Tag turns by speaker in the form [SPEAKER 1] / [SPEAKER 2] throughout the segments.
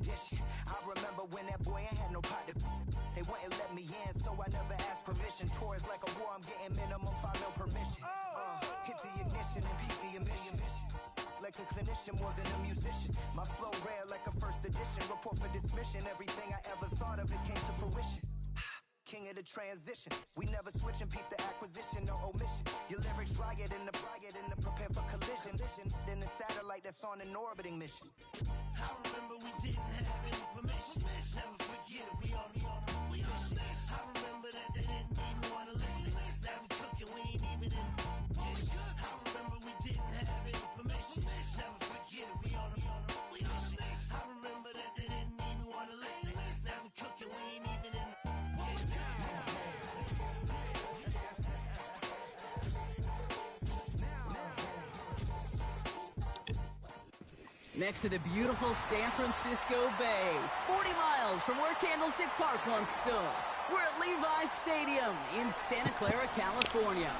[SPEAKER 1] I remember when that boy ain't had no pot to. They wouldn't let me in, so I never asked permission. Tours like a war, I'm getting minimum 5 mil permission. Hit the ignition and beat the emission. Like a clinician more than a musician. My flow rare like a first edition. Report for dismission. Everything I ever thought of, it came to fruition. King of the transition. We never switch and peep the acquisition, no omission. Your lyrics dry it in the prepare for collision. Then the satellite that's on an orbiting mission.
[SPEAKER 2] I remember we didn't have any permission. Never forget it, we on a mission. I remember that they didn't even want to listen. Now we cooking, we ain't even in the kitchen. I remember we didn't have any permission. Never forget it, we on a mission. I remember that they didn't even want to listen. Now we cooking, we ain't even in the
[SPEAKER 3] Next to the beautiful San Francisco Bay, 40 miles from where Candlestick Park once stood. We're at Levi's Stadium in Santa Clara, California.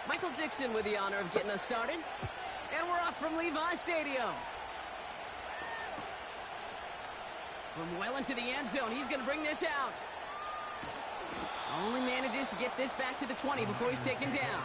[SPEAKER 3] Michael Dixon with the honor of getting us started. And we're off from Levi's Stadium. From well into the end zone, he's going to bring this out. Only manages to get this back to the 20 before he's taken down.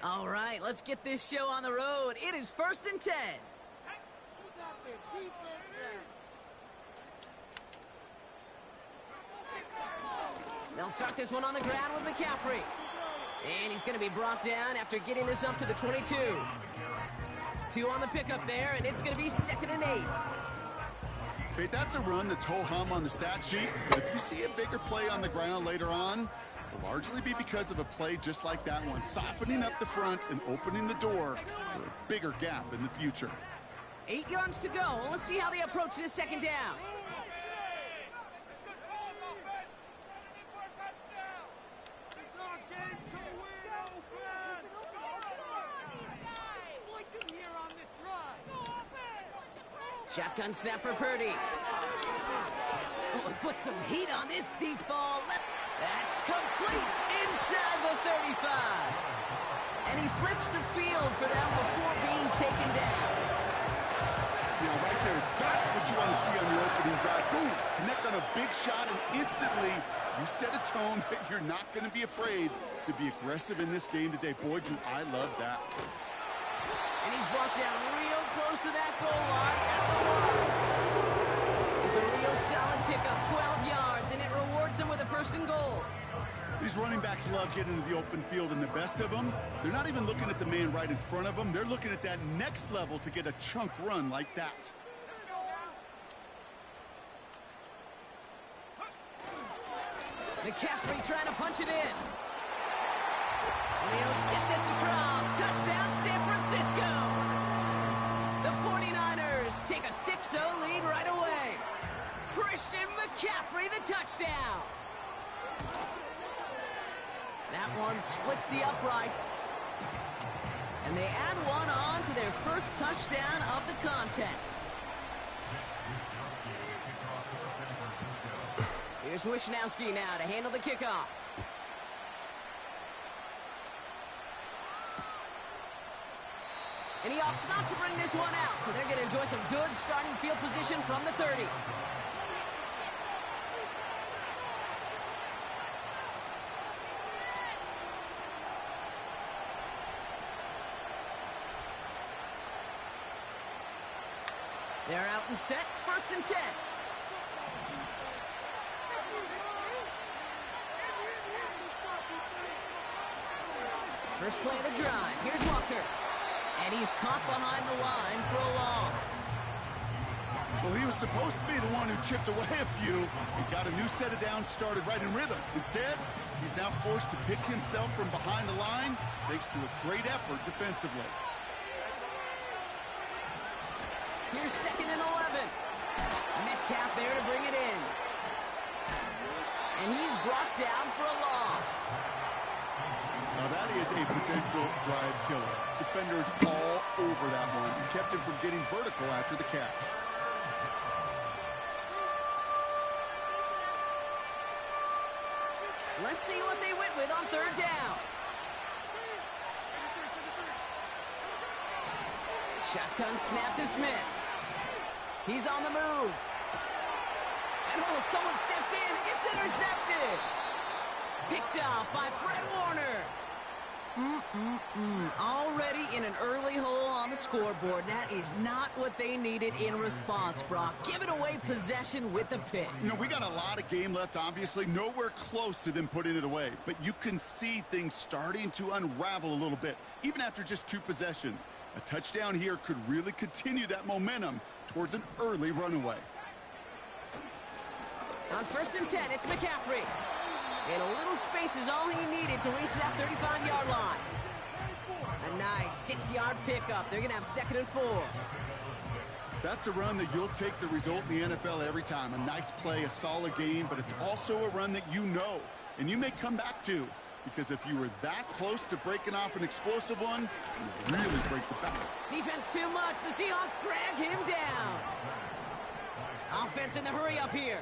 [SPEAKER 3] All right, let's get this show on the road. It is 1st and 10. They'll start this one on the ground with McCaffrey. And he's going to be brought down after getting this up to the 22. 2 on the pickup there, and it's going to be 2nd and 8.
[SPEAKER 4] Okay, that's a run that's ho-hum on the stat sheet, but if you see a bigger play on the ground later on, will largely be because of a play just like that one, softening up the front and opening the door for a bigger gap in the future.
[SPEAKER 3] 8 yards to go. Well, let's see how they approach this 2nd down. Shotgun snap for Purdy. Oh, he put some heat on this deep ball. That's complete inside the 35. And he flips the field for them before being taken down.
[SPEAKER 4] Yeah, right there, that's what you want to see on your opening drive. Boom, connect on a big shot, and instantly you set a tone that you're not going to be afraid to be aggressive in this game today. Boy, do I love that.
[SPEAKER 3] And he's brought down real close to that goal line at the 1. It's a real solid pickup, 12 yards, and it rewards him with a 1st and goal.
[SPEAKER 4] These running backs love getting into the open field, and the best of them, they're not even looking at the man right in front of them. They're looking at that next level to get a chunk run like that.
[SPEAKER 3] McCaffrey trying to punch it in. And he'll get this across. Touchdown, San Francisco. The 49ers take a 6-0 lead right away. Christian McCaffrey, the touchdown. That one splits the uprights. And they add one on to their first touchdown of the contest. Here's Wishnowski now to handle the kickoff. And he opts not to bring this one out, so they're going to enjoy some good starting field position from the 30. They're out and set, 1st and 10. First play of the drive. Here's Walker. And he's caught behind the line for a loss.
[SPEAKER 4] Well, he was supposed to be the one who chipped away a few and got a new set of downs started right in rhythm. Instead, he's now forced to pick himself from behind the line thanks to a great effort defensively.
[SPEAKER 3] Here's 2nd and 11. Metcalf there to bring it in. And he's brought down for a loss.
[SPEAKER 4] Now that is a potential drive killer. Defenders all over that one and kept him from getting vertical after the catch.
[SPEAKER 3] Let's see what they went with on 3rd down. Shotgun snap to Smith. He's on the move. And oh, someone stepped in. It's intercepted. Picked off by Fred Warner. Already in an early hole on the scoreboard. That is not what they needed in response, Brock. Giving away possession with the pick.
[SPEAKER 4] You know, we got a lot of game left, obviously. Nowhere close to them putting it away. But you can see things starting to unravel a little bit, even after just 2 possessions. A touchdown here could really continue that momentum towards an early runaway.
[SPEAKER 3] On 1st and 10, it's McCaffrey. And a little space is all he needed to reach that 35-yard line. A nice 6-yard pickup. They're going to have 2nd and 4.
[SPEAKER 4] That's a run that you'll take the result in the NFL every time. A nice play, a solid game, but it's also a run that you know and you may come back to. Because if you were that close to breaking off an explosive one, you really break the back.
[SPEAKER 3] Defense too much. The Seahawks drag him down. Offense in the hurry up here.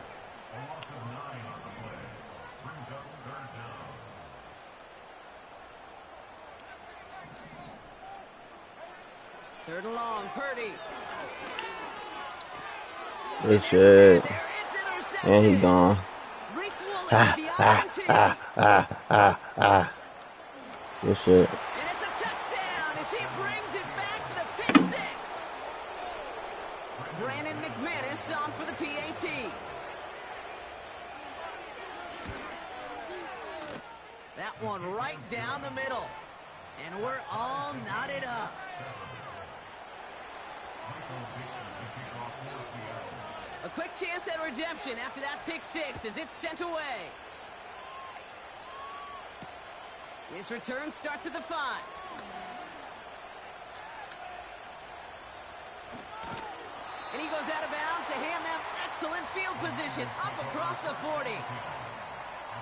[SPEAKER 3] Third and long, Purdy.
[SPEAKER 5] Good shit. And he's gone. Good shit.
[SPEAKER 3] And it's a touchdown as he brings it back for the pick 6. Brandon McManus on for the PAT. That one right down the middle. And we're all knotted up. A quick chance at redemption after that pick 6 as it's sent away. His return starts at the 5. And he goes out of bounds to hand them excellent field position up across the 40.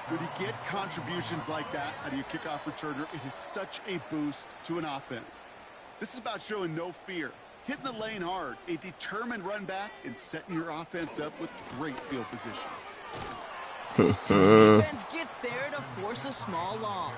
[SPEAKER 4] When you get contributions like that out of your kickoff returner, it is such a boost to an offense. This is about showing no fear, hitting the lane hard, a determined run back, and setting your offense up with great field position.
[SPEAKER 3] And the defense gets there to force a small loss.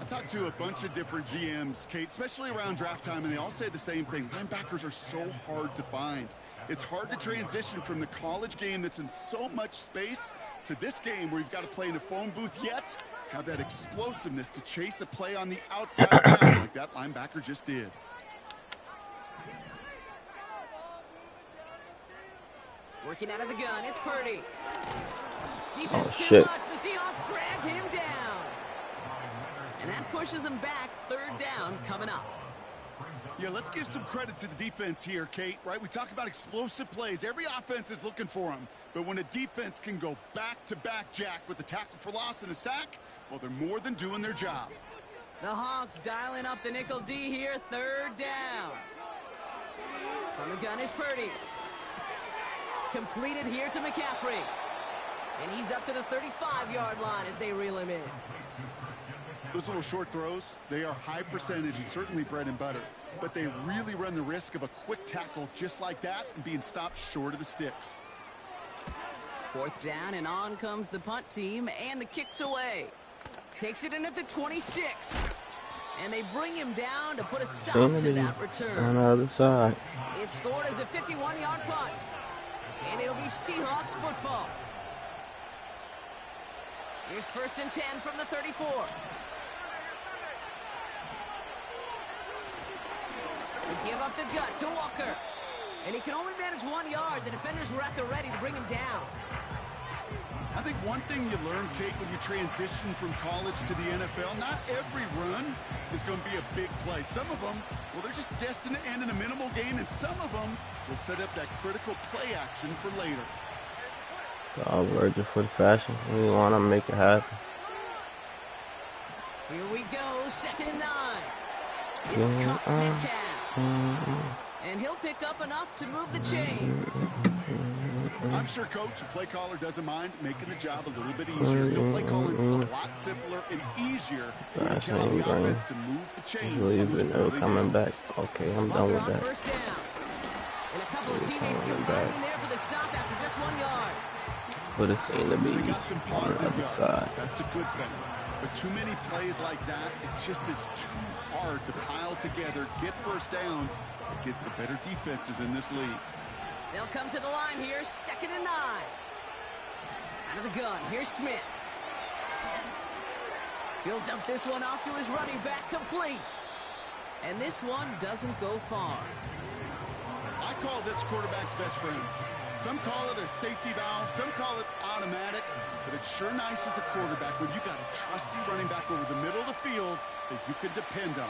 [SPEAKER 4] I talked to a bunch of different GMs, Kate, especially around draft time, and they all say the same thing. Linebackers are so hard to find. It's hard to transition from the college game that's in so much space to this game where you've got to play in a phone booth, yet have that explosiveness to chase a play on the outside down like that linebacker just did.
[SPEAKER 3] Working out of the gun, it's Purdy. Defense too
[SPEAKER 5] shit.
[SPEAKER 3] much. The Seahawks drag him down. And that pushes him back. 3rd down coming up.
[SPEAKER 4] Yeah, let's give some credit to the defense here, Kate, right? We talk about explosive plays. Every offense is looking for them. But when a defense can go back-to-back, Jack, with a tackle for loss and a sack, well, they're more than doing their job.
[SPEAKER 3] The Hawks dialing up the nickel D here. 3rd down. From the gun is Purdy. Completed here to McCaffrey. And he's up to the 35-yard line as they reel him in.
[SPEAKER 4] Those little short throws, they are high percentage and certainly bread and butter. But they really run the risk of a quick tackle just like that and being stopped short of the sticks.
[SPEAKER 3] 4th down, and on comes the punt team, and the kick's away. Takes it in at the 26. And they bring him down to put a stop to that return.
[SPEAKER 5] On the other side.
[SPEAKER 3] It's scored as a 51-yard punt. And it'll be Seahawks football. Here's 1st and 10 from the 34. They give up the gut to Walker. And he can only manage 1 yard. The defenders were at the ready to bring him down.
[SPEAKER 4] I think one thing you learn, Kate, when you transition from college to the NFL, not every run is going to be a big play. Some of them, well, they're just destined to end in a minimal gain, and some of them will set up that critical play action for later.
[SPEAKER 5] Oh, Virgil for the fashion. We want to make it happen.
[SPEAKER 3] Here we go, 2nd and 9. It's Cup Metcalf. And he'll pick up enough to move the chains.
[SPEAKER 4] I'm sure coach and play caller doesn't mind making the job a little bit easier. Play calling's a lot simpler and easier when you count on the offense to move the chains.
[SPEAKER 5] Coming back. Okay, I'm done with that.
[SPEAKER 3] First down. And a couple of teammates combining there for the stop after just 1 yard.
[SPEAKER 5] But it seemed to be
[SPEAKER 4] They got some
[SPEAKER 5] on the
[SPEAKER 4] positive
[SPEAKER 5] other
[SPEAKER 4] yards.
[SPEAKER 5] side.
[SPEAKER 4] That's a good thing. But too many plays like that, it just is too hard to pile together, get first downs against the better defenses in this league.
[SPEAKER 3] They'll come to the line here, 2nd and 9. Out of the gun, here's Smith. He'll dump this one off to his running back, complete. And this one doesn't go far.
[SPEAKER 4] I call this quarterback's best friend. Some call it a safety valve, some call it automatic, but it's sure nice as a quarterback when you got a trusty running back over the middle of the field that you can depend on.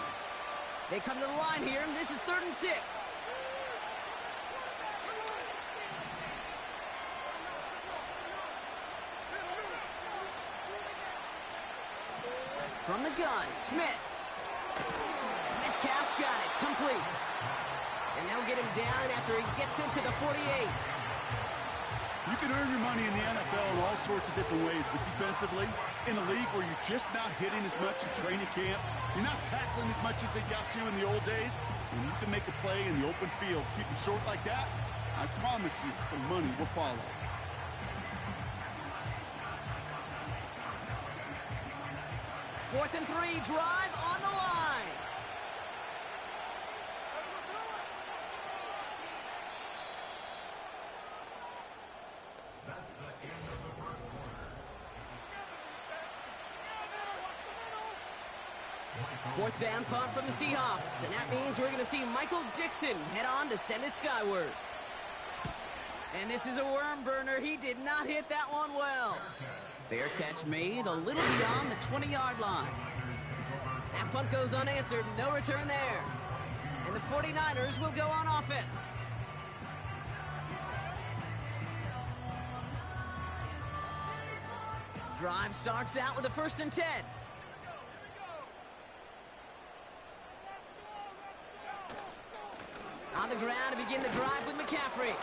[SPEAKER 3] They come to the line here, and this is 3rd and 6. From the gun, Smith. Metcalf's got it, complete. And they'll get him down after he gets into the 48.
[SPEAKER 4] You can earn your money in the NFL in all sorts of different ways, but defensively, in a league where you're just not hitting as much at training camp, you're not tackling as much as they got to in the old days, when you can make a play in the open field, keep it short like that, I promise you some money will follow.
[SPEAKER 3] Fourth and 3, drive on the line. Fourth down punt from the Seahawks, and that means we're going to see Michael Dixon head on to send it skyward. And this is a worm burner. He did not hit that one well. Fair catch made a little beyond the 20-yard line. That punt goes unanswered. No return there. And the 49ers will go on offense. Drive starts out with a 1st and 10. On the ground to begin the drive with McCaffrey.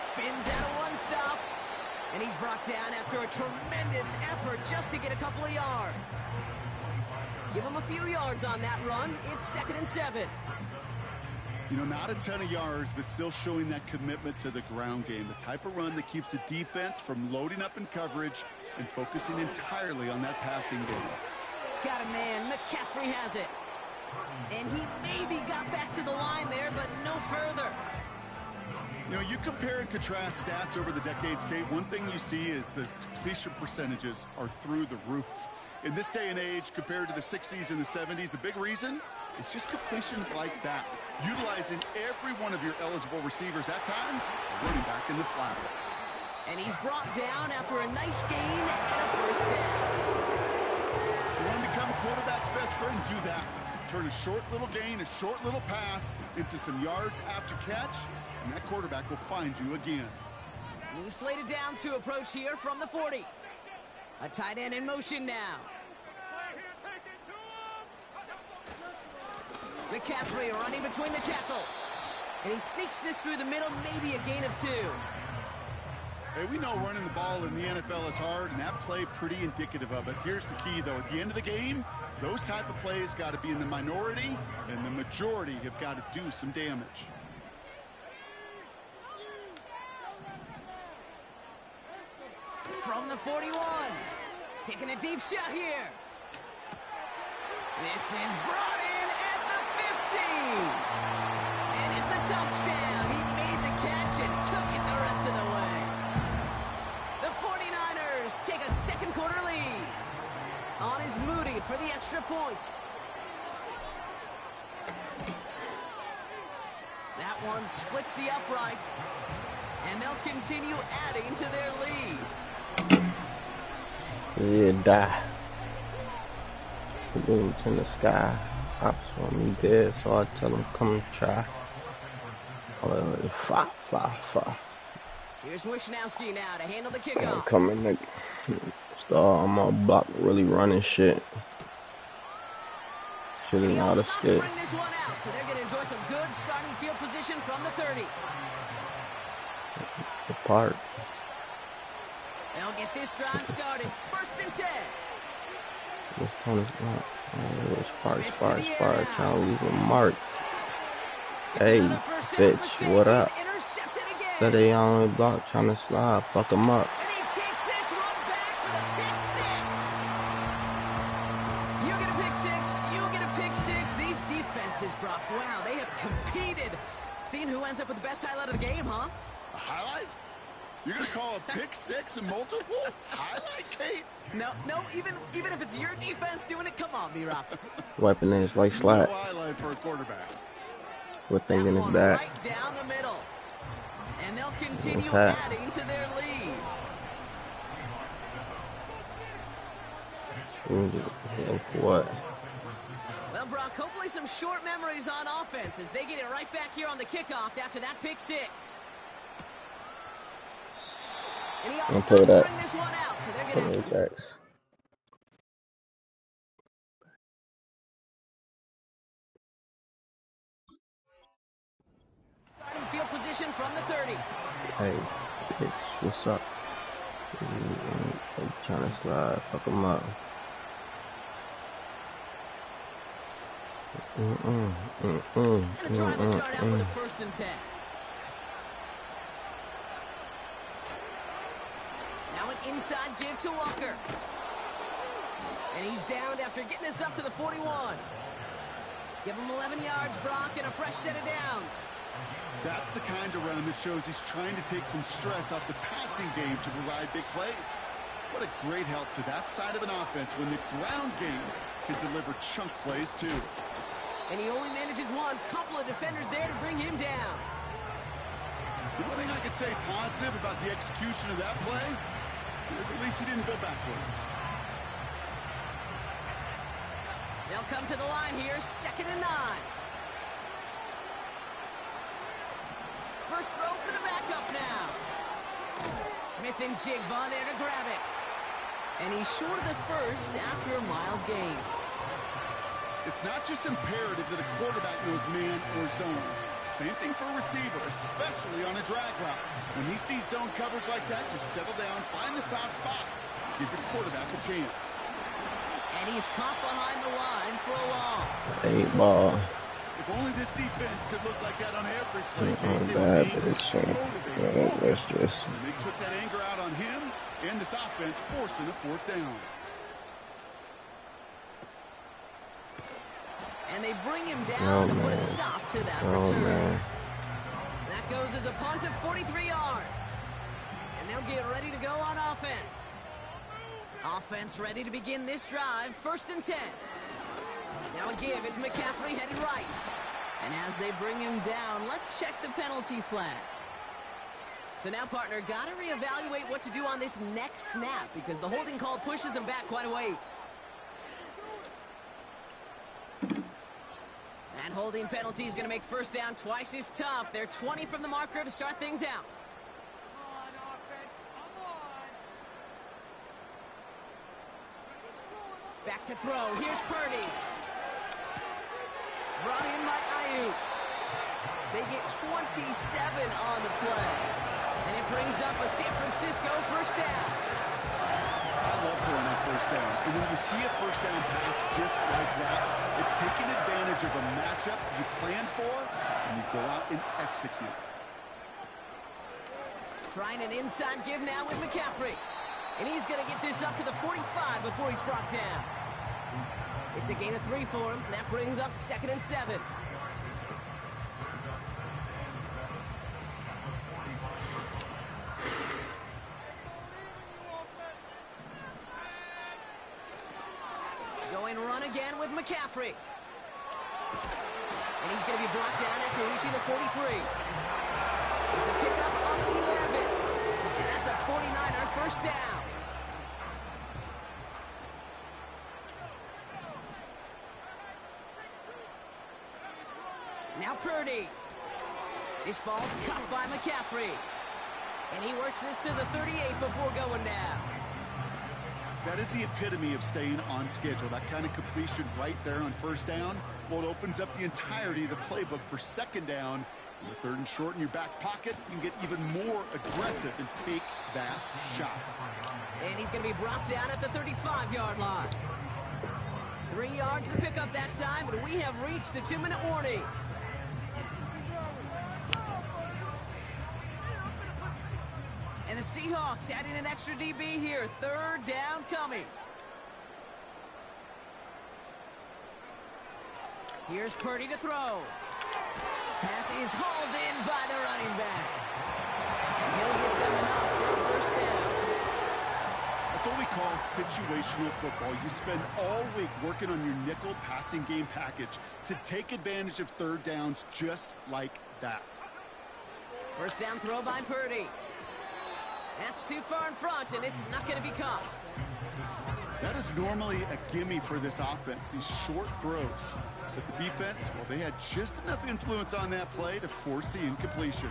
[SPEAKER 3] Spins out of one stop. And he's brought down after a tremendous effort just to get a couple of yards. Give him a few yards on that run. It's 2nd and 7.
[SPEAKER 4] You know, not a ton of yards, but still showing that commitment to the ground game. The type of run that keeps the defense from loading up in coverage and focusing entirely on that passing game.
[SPEAKER 3] Got a man. McCaffrey has it. And he maybe got back to the line there, but no further.
[SPEAKER 4] You know, you compare and contrast stats over the decades, Kate. One thing you see is the completion percentages are through the roof. In this day and age, compared to the 60s and the 70s, a big reason is just completions like that. Utilizing every one of your eligible receivers that time, running back in the flat.
[SPEAKER 3] And he's brought down after a nice gain and a 1st down.
[SPEAKER 4] You want to become a quarterback's best friend? Do that. Turn a short little gain, a short little pass into some yards after catch, and that quarterback will find you again.
[SPEAKER 3] New slated downs to approach here from the 40. A tight end in motion now. McCaffrey running between the tackles. And he sneaks this through the middle, maybe a gain of 2.
[SPEAKER 4] Hey, we know running the ball in the NFL is hard, and that play pretty indicative of it. Here's the key, though. At the end of the game, those type of plays got to be in the minority, and the majority have got to do some damage.
[SPEAKER 3] From the 41. Taking a deep shot here. This is brought in at the 15. And it's a touchdown. He made the catch and took it the rest of the way. The 49ers take a second quarter lead. On is Moody for the extra point. That one splits the uprights. And they'll continue adding to their lead.
[SPEAKER 5] Yeah, die. The balloons in the sky. Ops want me dead, so I tell them come try. Fa.
[SPEAKER 3] Here's Wishnowski now to handle the kickoff.
[SPEAKER 5] Coming, nigga. Star, I'm all block, really running shit. Shit is not a skip.
[SPEAKER 3] Bring this one out, so they're going to enjoy some good starting field position from the 30.
[SPEAKER 5] The park.
[SPEAKER 3] They'll get this drive started. 1st and 10.
[SPEAKER 5] This time is not. Oh, it was far, trying to leave a mark. Hey, bitch, what up? Said they on the block trying to slide. Fuck him up.
[SPEAKER 3] And he takes this one back for the pick six. You get a pick six. You get a pick six. These defenses, Brock, wow, they have competed. Seeing who ends up with the best highlight of the game, huh?
[SPEAKER 4] A highlight? You're going to call a pick six and multiple? Highlight, Kate?
[SPEAKER 3] No, even if it's your defense doing it, come on, B-Rock.
[SPEAKER 5] Weapon is like slap.
[SPEAKER 4] No highlight for a quarterback.
[SPEAKER 5] We're thinking it's that.
[SPEAKER 3] Right down the middle. And they'll continue adding to their lead.
[SPEAKER 5] What?
[SPEAKER 3] Well, Brock, hopefully some short memories on offense as they get it right back here on the kickoff after that pick six. And he also bring this one out, so they're going to... Starting field position from the 30.
[SPEAKER 5] Hey, bitch, what's up? I'm trying to slide, fuck him up.
[SPEAKER 3] And the drive will start out with a 1st and 10. Now an inside give to Walker. And he's downed after getting this up to the 41. Give him 11 yards, Brock, and a fresh set of downs.
[SPEAKER 4] That's the kind of run that shows he's trying to take some stress off the passing game to provide big plays. What a great help to that side of an offense when the ground game can deliver chunk plays too.
[SPEAKER 3] And he only manages one. Couple of defenders there to bring him down.
[SPEAKER 4] The one thing I could say positive about the execution of that play is at least he didn't go backwards.
[SPEAKER 3] They'll come to the line here, 2nd and 9. First throw for the backup now. Smith and Jigba there to grab it. And he's short of the first after a mild gain.
[SPEAKER 4] It's not just imperative that a quarterback knows man or zone. Same thing for a receiver, especially on a drag route. When he sees zone coverage like that, just settle down, find the soft spot, give your quarterback a chance.
[SPEAKER 3] And he's caught behind the line for a loss.
[SPEAKER 5] 8 ball.
[SPEAKER 4] If only this defense could look like that on every play game,
[SPEAKER 5] Bad
[SPEAKER 4] they would
[SPEAKER 5] bitch.
[SPEAKER 4] And they took that anger out on him and this offense, forcing a 4th down.
[SPEAKER 3] And they bring him down to put a stop to that return.
[SPEAKER 5] Man.
[SPEAKER 3] That goes as a punt of 43 yards. And they'll get ready to go on offense. Offense ready to begin this drive. 1st and 10. Now a give. It's McCaffrey headed right. And as they bring him down, let's check the penalty flag. So now, partner, got to reevaluate what to do on this next snap because the holding call pushes him back quite a ways. That holding penalty is going to make 1st down twice as tough. They're 20 from the marker to start things out. Back to throw. Here's Purdy. Brought in by Ayuk. They get 27 on the play. And it brings up a San Francisco 1st down.
[SPEAKER 4] I love throwing on 1st down. And when you see a 1st down pass just like that, it's taking advantage of a matchup you plan for, and you go out and execute.
[SPEAKER 3] Trying an inside give now with McCaffrey. And he's going to get this up to the 45 before he's brought down. It's a gain of 3 for him. That brings up 2nd and 7. Going run again with McCaffrey. And he's going to be brought down after reaching the 43. It's a pickup of a 49er first down. Now Purdy. This ball's caught by McCaffrey. And he works this to the 38 before going down.
[SPEAKER 4] That is the epitome of staying on schedule. That kind of completion right there on first down. Well, it opens up the entirety of the playbook for second down. And with 3rd and short in your back pocket, you can get even more aggressive and take that shot.
[SPEAKER 3] And he's going to be brought down at the 35-yard line. 3 yards to pick up that time, and we have reached the 2-minute warning. And the Seahawks adding an extra DB here. 3rd down coming. Here's Purdy to throw. Pass is hauled in by the running back. And he'll get them enough for a first down.
[SPEAKER 4] That's what we call situational football. You spend all week working on your nickel passing game package to take advantage of 3rd downs just like that.
[SPEAKER 3] First down throw by Purdy. That's too far in front, and it's not going to be caught.
[SPEAKER 4] That is normally a gimme for this offense, these short throws. But the defense, well, they had just enough influence on that play to force the incompletion.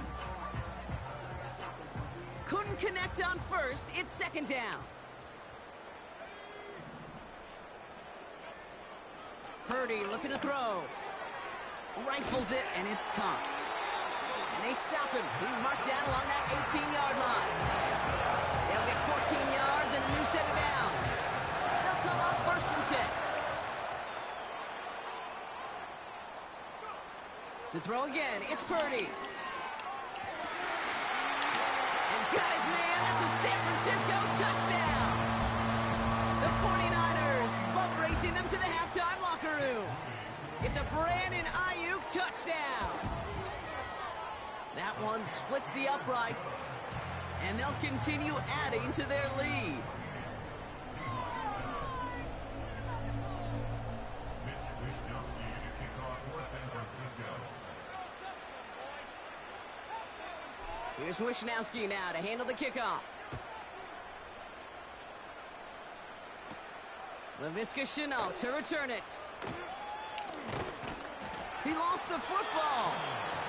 [SPEAKER 3] Couldn't connect on first. It's 2nd down. Purdy looking to throw. Rifles it, and it's caught. And they stop him. He's marked down along that 18-yard line. They'll get 14 yards and a new set of downs. They'll come up 1st and 10. To throw again, it's Purdy. And got his man. That's a San Francisco touchdown. The 49ers boat racing them to the halftime locker room. It's a Brandon Ayuk touchdown. That one splits the uprights, and they'll continue adding to their lead. Here's Wishnowski now to handle the kickoff. Laviska Shenault to return it. He lost the football.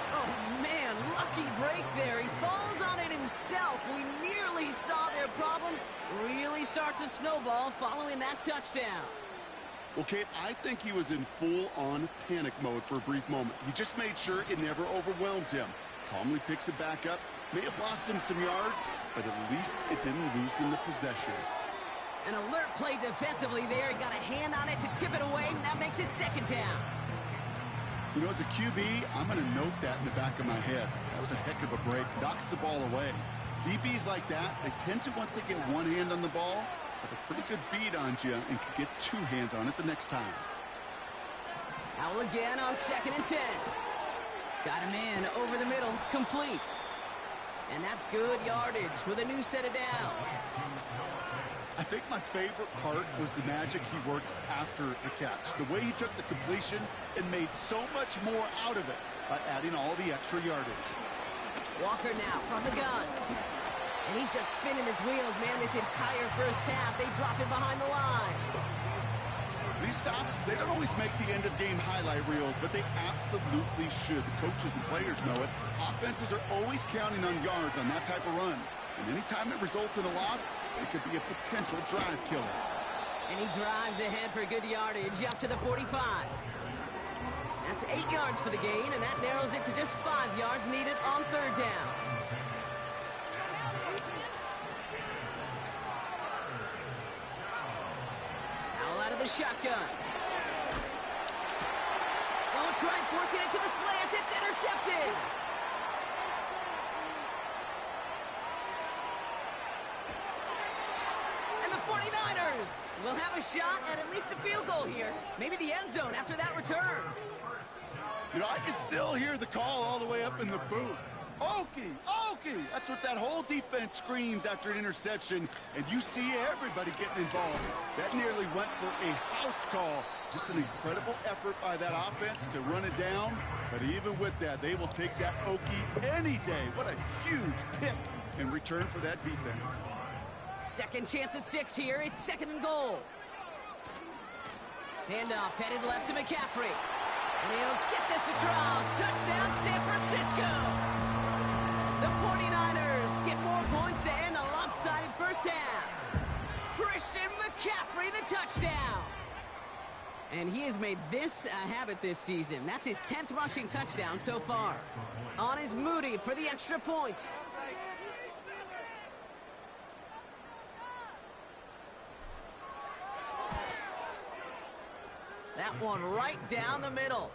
[SPEAKER 3] Oh, man, lucky break there. He falls on it himself. We nearly saw their problems really start to snowball following that touchdown.
[SPEAKER 4] Well, Kate, I think he was in full-on panic mode for a brief moment. He just made sure it never overwhelmed him. Calmly picks it back up. May have lost him some yards, but at least it didn't lose them the possession.
[SPEAKER 3] An alert play defensively there. He got a hand on it to tip it away, and that makes it 2nd down.
[SPEAKER 4] You know, as a QB, I'm going to note that in the back of my head. That was a heck of a break. Knocks the ball away. DBs like that, they tend to, once they get one hand on the ball, have a pretty good beat on you and can get 2 hands on it the next time.
[SPEAKER 3] Howell again on 2nd and 10. Got him in over the middle, complete. And that's good yardage with a new set of downs.
[SPEAKER 4] I think my favorite part was the magic he worked after the catch. The way he took the completion and made so much more out of it by adding all the extra yardage.
[SPEAKER 3] Walker now from the gun. And he's just spinning his wheels, man, this entire first half. They drop him behind the line.
[SPEAKER 4] These stops, they don't always make the end-of-game highlight reels, but they absolutely should. The coaches and players know it. Offenses are always counting on yards on that type of run. And anytime it results in a loss, it could be a potential drive killer.
[SPEAKER 3] And he drives ahead for good yardage up to the 45. That's 8 yards for the gain, and that narrows it to just 5 yards needed on 3rd down. Howell out of the shotgun. Oh, try forcing it to the slant. It's intercepted. And the 49ers will have a shot at least a field goal here. Maybe the end zone after that return.
[SPEAKER 4] You know, I can still hear the call all the way up in the booth. Okie, Okie! That's what that whole defense screams after an interception, and you see everybody getting involved. That nearly went for a house call. Just an incredible effort by that offense to run it down, but even with that, they will take that Okie any day. What a huge pick and return for that defense.
[SPEAKER 3] Second chance at 6 here. It's 2nd and goal. Handoff headed left to McCaffrey. And he'll get this across. Touchdown, San Francisco. The 49ers get more points to end a lopsided first half. Christian McCaffrey, the touchdown. And he has made this a habit this season. That's his 10th rushing touchdown so far. On is Moody for the extra point. That one right down the middle.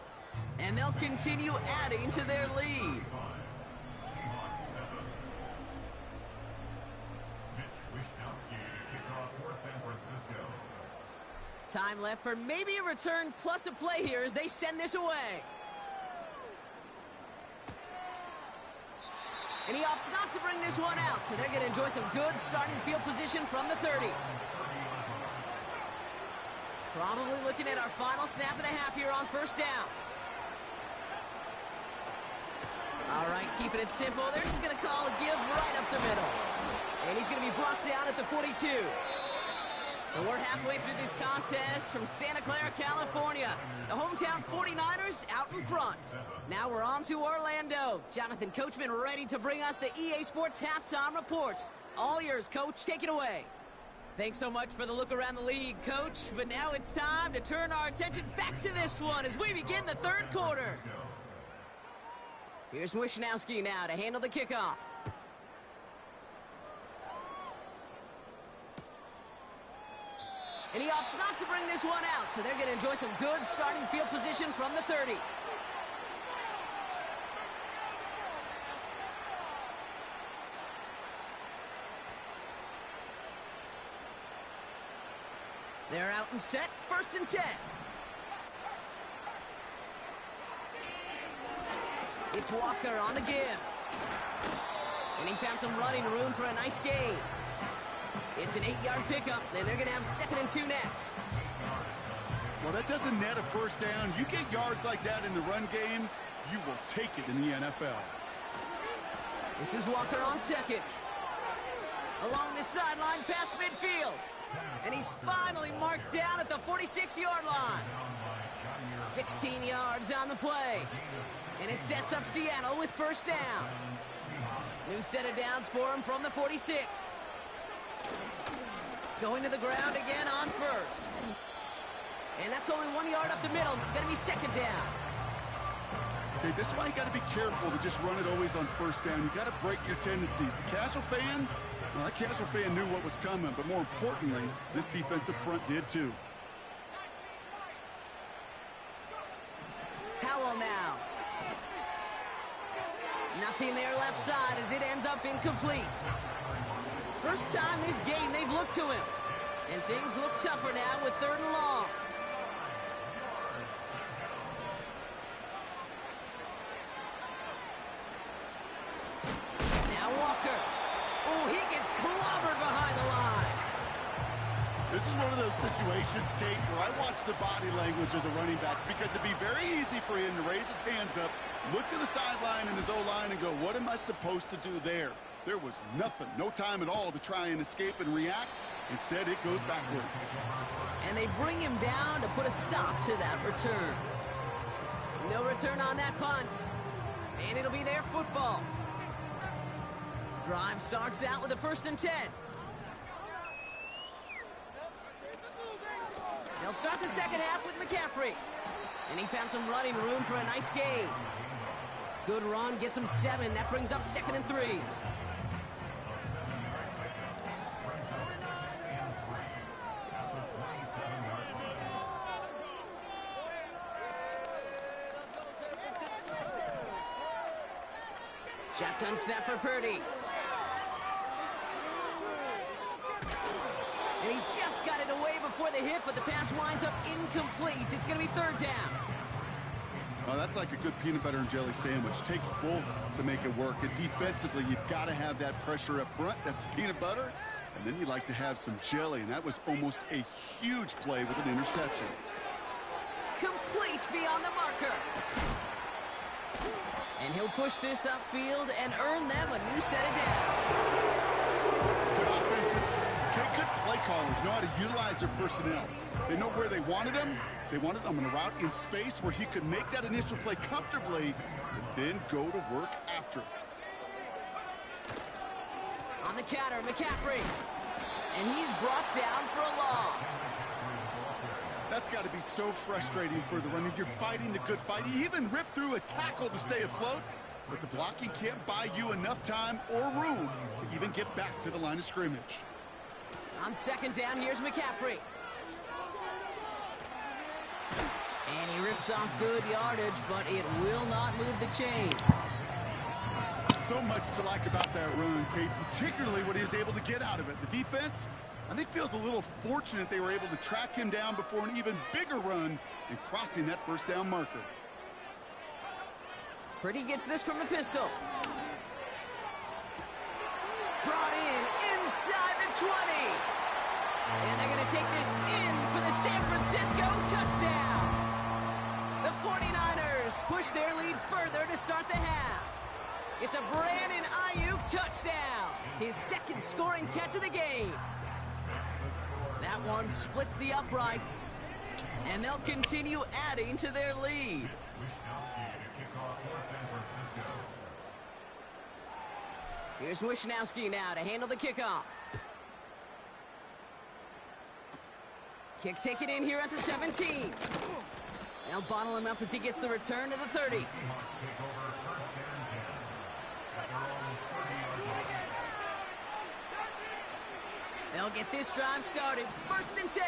[SPEAKER 3] And they'll continue adding to their lead. Time left for maybe a return plus a play here as they send this away. And he opts not to bring this one out, so they're going to enjoy some good starting field position from the 30. Probably looking at our final snap of the half here on first down. All right, keeping it simple. They're just going to call a give right up the middle. And he's going to be brought down at the 42. So we're halfway through this contest from Santa Clara, California. The hometown 49ers out in front. Now we're on to Orlando. Jonathan Coachman ready to bring us the EA Sports Halftime Report. All yours, Coach. Take it away. Thanks so much for the look around the league, Coach. But now it's time to turn our attention back to this one as we begin the third quarter. Here's Wishnowski now to handle the kickoff. And he opts not to bring this one out, so they're going to enjoy some good starting field position from the 30. They're out and set, 1st and 10. It's Walker on the give. And he found some running room for a nice gain. It's an 8-yard pickup, and they're going to have 2nd and 2 next.
[SPEAKER 4] Well, that doesn't net a first down. You get yards like that in the run game, you will take it in the NFL.
[SPEAKER 3] This is Walker on 2nd. Along the sideline past midfield. And he's finally marked down at the 46-yard line. 16 yards on the play. And it sets up Seattle with first down. New set of downs for him from the 46. Going to the ground again on 1st. And that's only 1 yard up the middle. Going to be 2nd down.
[SPEAKER 4] Okay, this is why you got to be careful to just run it always on first down. You got to break your tendencies. The casual fan, well, that casual fan knew what was coming, but more importantly, this defensive front did too.
[SPEAKER 3] Howell now. Nothing there left side as it ends up incomplete. First time this game they've looked to him. And things look tougher now with 3rd and long. Now Walker. Oh, he gets clobbered behind the line.
[SPEAKER 4] This is one of those situations, Kate, where I watch the body language of the running back because it'd be very easy for him to raise his hands up, look to the sideline in his O-line and go, what am I supposed to do there? There was nothing, no time at all to try and escape and react. Instead, it goes backwards.
[SPEAKER 3] And they bring him down to put a stop to that return. No return on that punt. And it'll be their football. Drive starts out with a 1st and 10. They'll start the second half with McCaffrey. And he found some running room for a nice gain. Good run, gets him 7. That brings up 2nd and 3. Shotgun snap for Purdy. And he just got it away before the hit, but the pass winds up incomplete. It's going to be 3rd down.
[SPEAKER 4] Well, that's like a good peanut butter and jelly sandwich. It takes both to make it work. And defensively, you've got to have that pressure up front. That's peanut butter. And then you like to have some jelly. And that was almost a huge play with an interception.
[SPEAKER 3] Complete beyond the marker. And he'll push this upfield and earn them a new set of downs.
[SPEAKER 4] Good offenses. Okay, good play callers know how to utilize their personnel. They know where they wanted him. They wanted him on a route in space where he could make that initial play comfortably and then go to work after it.
[SPEAKER 3] On the counter, McCaffrey. And he's brought down for a loss.
[SPEAKER 4] That's got to be so frustrating for the runner. You're fighting the good fight. He even ripped through a tackle to stay afloat, but the blocking can't buy you enough time or room to even get back to the line of scrimmage.
[SPEAKER 3] On second down, here's McCaffrey. And he rips off good yardage, but it will not move the chains.
[SPEAKER 4] So much to like about that run, Kate, particularly what he was able to get out of it. The defense, I think, feels a little fortunate they were able to track him down before an even bigger run and crossing that first down marker.
[SPEAKER 3] Purdy gets this from the pistol. Brought in inside the 20. And they're going to take this in for the San Francisco touchdown. The 49ers push their lead further to start the half. It's a Brandon Ayuk touchdown. His second scoring catch of the game. That one splits the uprights. And they'll continue adding to their lead. Here's Wishnowski now to handle the kickoff. Kick taken in here at the 17. They'll bottle him up as he gets the return to the 30. They'll get this drive started. First and 10.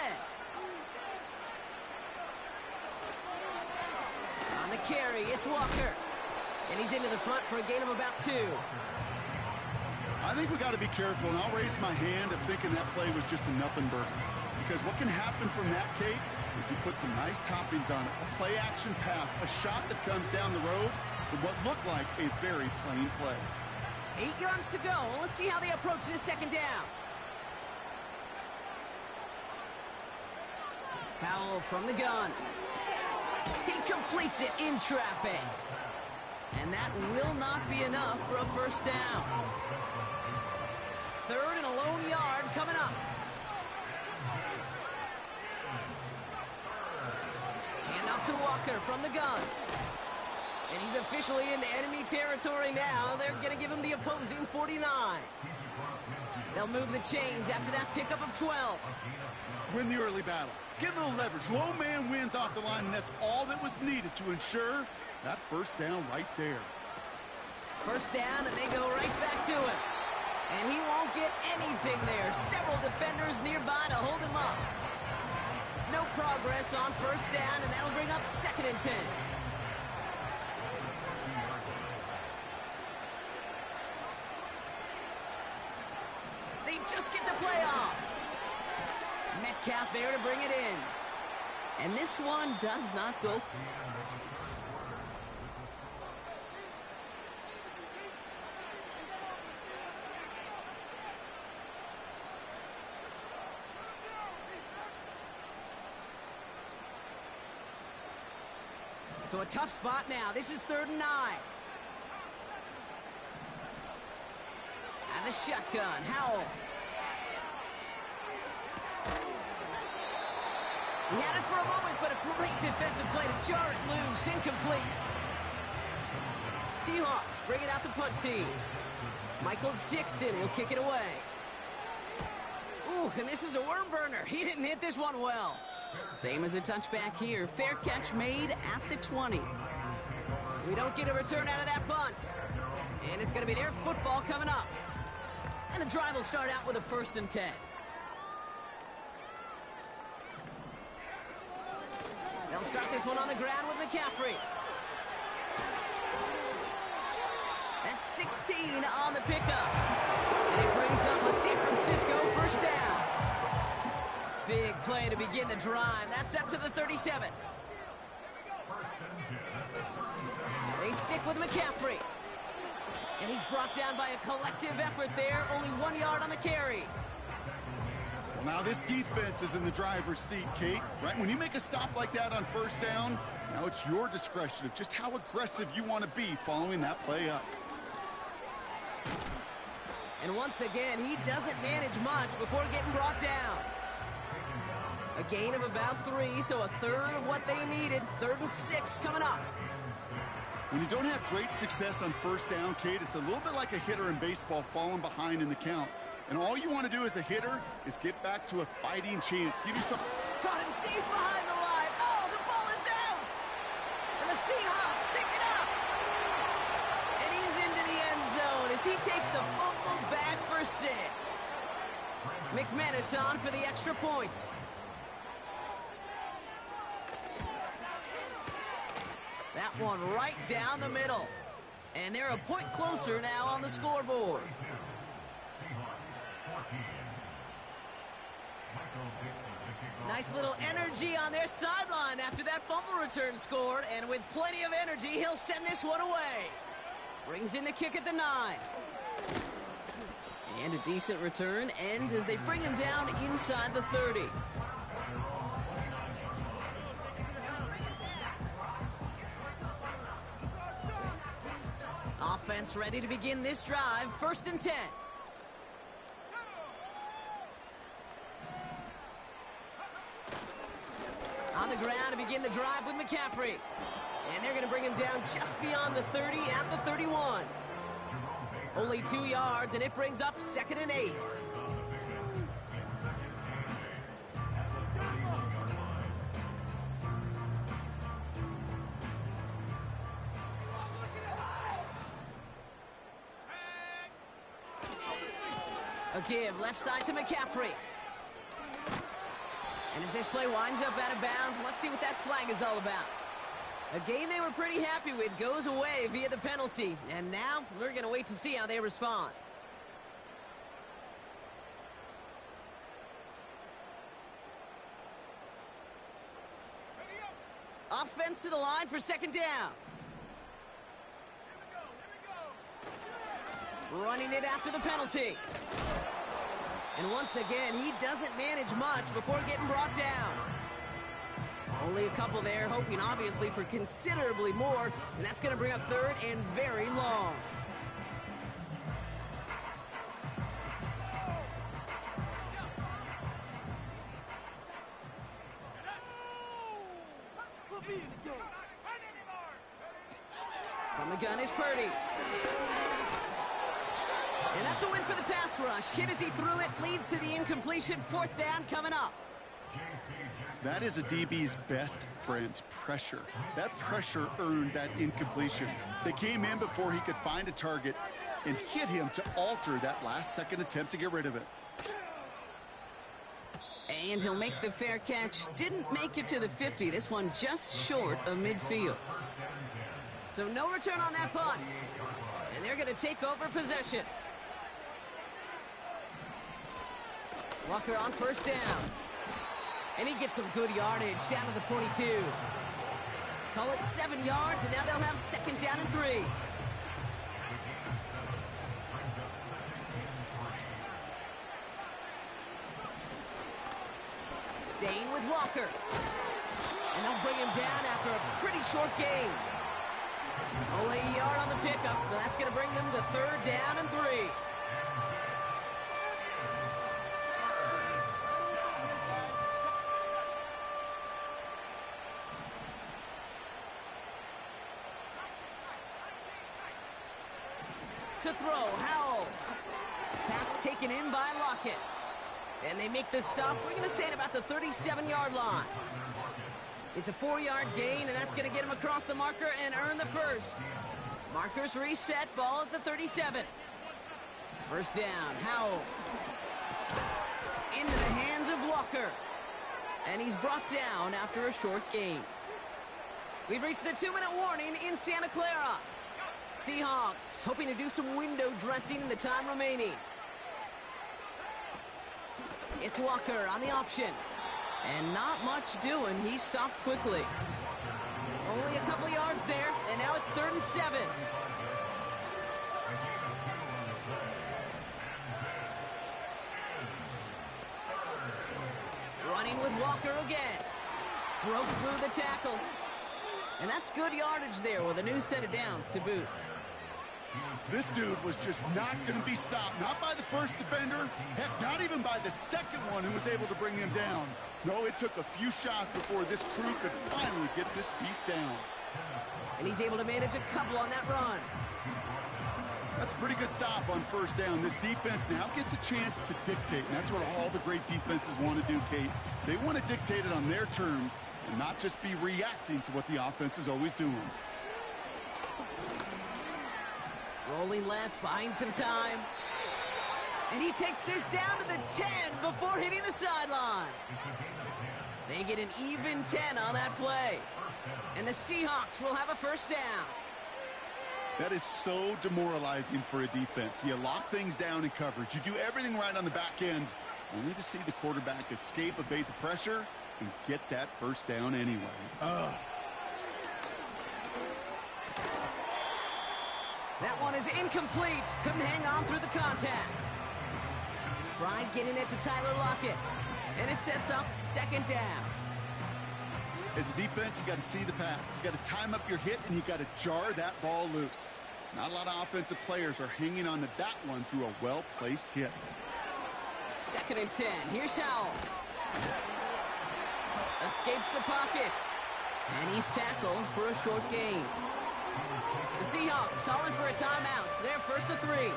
[SPEAKER 3] On the carry, it's Walker. And he's into the front for a gain of about 2.
[SPEAKER 4] I think we got to be careful, and I'll raise my hand of thinking that play was just a nothing burger. Because what can happen from that, Kate, is he puts some nice toppings on it. A play-action pass, a shot that comes down the road from what looked like a very plain play.
[SPEAKER 3] 8 yards to go. Let's see how they approach this second down. Powell from the gun. He completes it in traffic. And that will not be enough for a first down. Third and a lone yard coming up. Hand off to Walker from the gun. And he's officially into enemy territory now. They're going to give him the opposing 49. They'll move the chains after that pickup of 12.
[SPEAKER 4] Win the early battle. Get a little leverage. Low man wins off the line, and that's all that was needed to ensure that first down right there.
[SPEAKER 3] First down, and they go right back to him. And he won't get anything there. Several defenders nearby to hold him up. No progress on first down, and that'll bring up second and 10. They just get the play off. Metcalf there to bring it in. And this one does not go. So a tough spot now. This is 3rd and 9. And the shotgun, Howell. He had it for a moment, but a great defensive play to jar it loose. Incomplete. Seahawks bring it out the punt team. Michael Dixon will kick it away. Ooh, and this is a worm burner. He didn't hit this one well. Same as a touchback here. Fair catch made at the 20. We don't get a return out of that punt. And it's going to be their football coming up. And the drive will start out with a 1st and 10. They'll start this one on the ground with McCaffrey. That's 16 on the pickup. And it brings up a San Francisco first down. Big play to begin the drive. That's up to the 37. They stick with McCaffrey. And he's brought down by a collective effort there. Only 1 yard on the carry.
[SPEAKER 4] Now this defense is in the driver's seat, Kate. Right when you make a stop like that on first down, now it's your discretion of just how aggressive you want to be following that play up.
[SPEAKER 3] And once again, he doesn't manage much before getting brought down. A gain of about 3, so a third of what they needed. 3rd and 6 coming up.
[SPEAKER 4] When you don't have great success on first down, Kate, it's a little bit like a hitter in baseball falling behind in the count. And all you want to do as a hitter is get back to a fighting chance. Give you some...
[SPEAKER 3] Caught him deep behind the line. Oh, the ball is out! And the Seahawks pick it up! And he's into the end zone as he takes the fumble back for 6. McManus on for the extra point. That one right down the middle. And they're a point closer now on the scoreboard. Nice little energy on their sideline after that fumble return scored. And with plenty of energy, he'll send this one away. Brings in the kick at the 9. And a decent return ends as they bring him down inside the 30. Offense ready to begin this drive. 1st and 10. On the ground to begin the drive with McCaffrey. And they're going to bring him down just beyond the 30 at the 31. Only 2 yards, and it brings up 2nd and 8. A give left side to McCaffrey. And as this play winds up out of bounds, let's see what that flag is all about. A game they were pretty happy with goes away via the penalty. And now we're going to wait to see how they respond. Offense to the line for 2nd down. Running it after the penalty. And once again, he doesn't manage much before getting brought down. Only a couple there, hoping obviously for considerably more, and that's going to bring up 3rd and very long. From the gun is Purdy. And that's a win for the pass rush. Hit as he threw it, leads to the incompletion. 4th down coming up.
[SPEAKER 4] That is a DB's best friend, pressure. That pressure earned that incompletion. They came in before he could find a target and hit him to alter that last-second attempt to get rid of it.
[SPEAKER 3] And he'll make the fair catch. Didn't make it to the 50. This one just short of midfield. So no return on that punt. And they're going to take over possession. Walker on 1st down. And he gets some good yardage down to the 42. Call it 7 yards, and now they'll have 2nd down and 3. Staying with Walker. And they'll bring him down after a pretty short gain. Only a yard on the pickup, so that's going to bring them to 3rd down and 3. To throw, Howell. Pass taken in by Lockett. And they make the stop, we're going to say, at about the 37-yard line. It's a 4-yard gain, and that's going to get him across the marker and earn the 1st. Markers reset, ball at the 37. 1st down, Howell. Into the hands of Walker. And he's brought down after a short gain. We've reached the 2-minute warning in Santa Clara. Seahawks hoping to do some window dressing in the time remaining. It's Walker on the option. And not much doing. He stopped quickly. Only a couple yards there, and now it's 3rd and 7. Running with Walker again. Broke through the tackle. And that's good yardage there with a new set of downs to boot.
[SPEAKER 4] This dude was just not going to be stopped. Not by the first defender. Heck, not even by the second one who was able to bring him down. No, it took a few shots before this crew could finally get this beast down.
[SPEAKER 3] And he's able to manage a couple on that run.
[SPEAKER 4] That's a pretty good stop on first down. This defense now gets a chance to dictate, and that's what all the great defenses want to do, Kate. They want to dictate it on their terms and not just be reacting to what the offense is always doing.
[SPEAKER 3] Rolling left, buying some time. And he takes this down to the 10 before hitting the sideline. They get an even 10 on that play. And the Seahawks will have a first down.
[SPEAKER 4] That is so demoralizing for a defense. You lock things down in coverage. You do everything right on the back end, only to see the quarterback escape, evade the pressure, and get that first down anyway. Ugh.
[SPEAKER 3] That one is incomplete. Couldn't hang on through the contact. Tried getting it to Tyler Lockett. And it sets up second down.
[SPEAKER 4] As a defense, you got to see the pass. You got to time up your hit, and you got to jar that ball loose. Not a lot of offensive players are hanging on to that one through a well-placed hit.
[SPEAKER 3] Second and 10. Here's Howell. Escapes the pocket. And he's tackled for a short gain. The Seahawks calling for a timeout. So they're first to 3.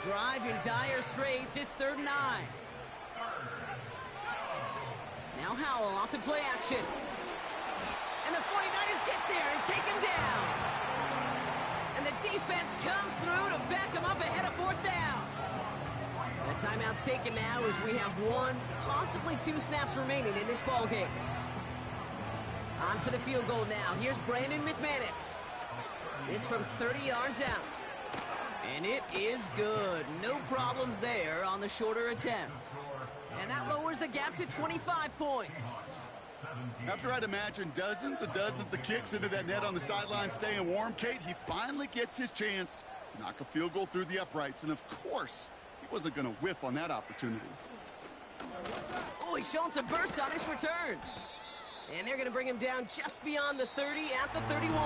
[SPEAKER 3] Drive in dire straits. It's 3rd and 9. Now Howell off to play action. And the 49ers get there and take him down. And the defense comes through to back him up ahead of 4th down. The timeout's taken now as we have 1, possibly 2 snaps remaining in this ballgame. On for the field goal now. Here's Brandon McManus. This from 30 yards out. And it is good. No problems there on the shorter attempt. And that lowers the gap to 25 points.
[SPEAKER 4] After I'd imagine dozens of kicks into that net on the sideline staying warm, Kate, he finally gets his chance to knock a field goal through the uprights. And of course, he wasn't going to whiff on that opportunity.
[SPEAKER 3] Oh, he's showing some burst on his return. And they're going to bring him down just beyond the 30 at the 31.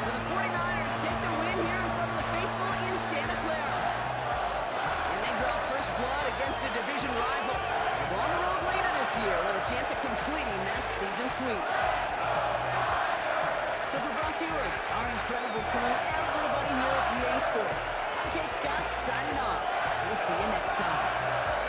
[SPEAKER 3] So the 49ers take the win here in front of the faithful in Santa Clara. And they draw first blood against a division rival. They're on the road later this year with a chance at completing that season sweep. So for Brock Ewing, our incredible crew, everybody here at EA Sports, I'm Kate Scott signing off. We'll see you next time.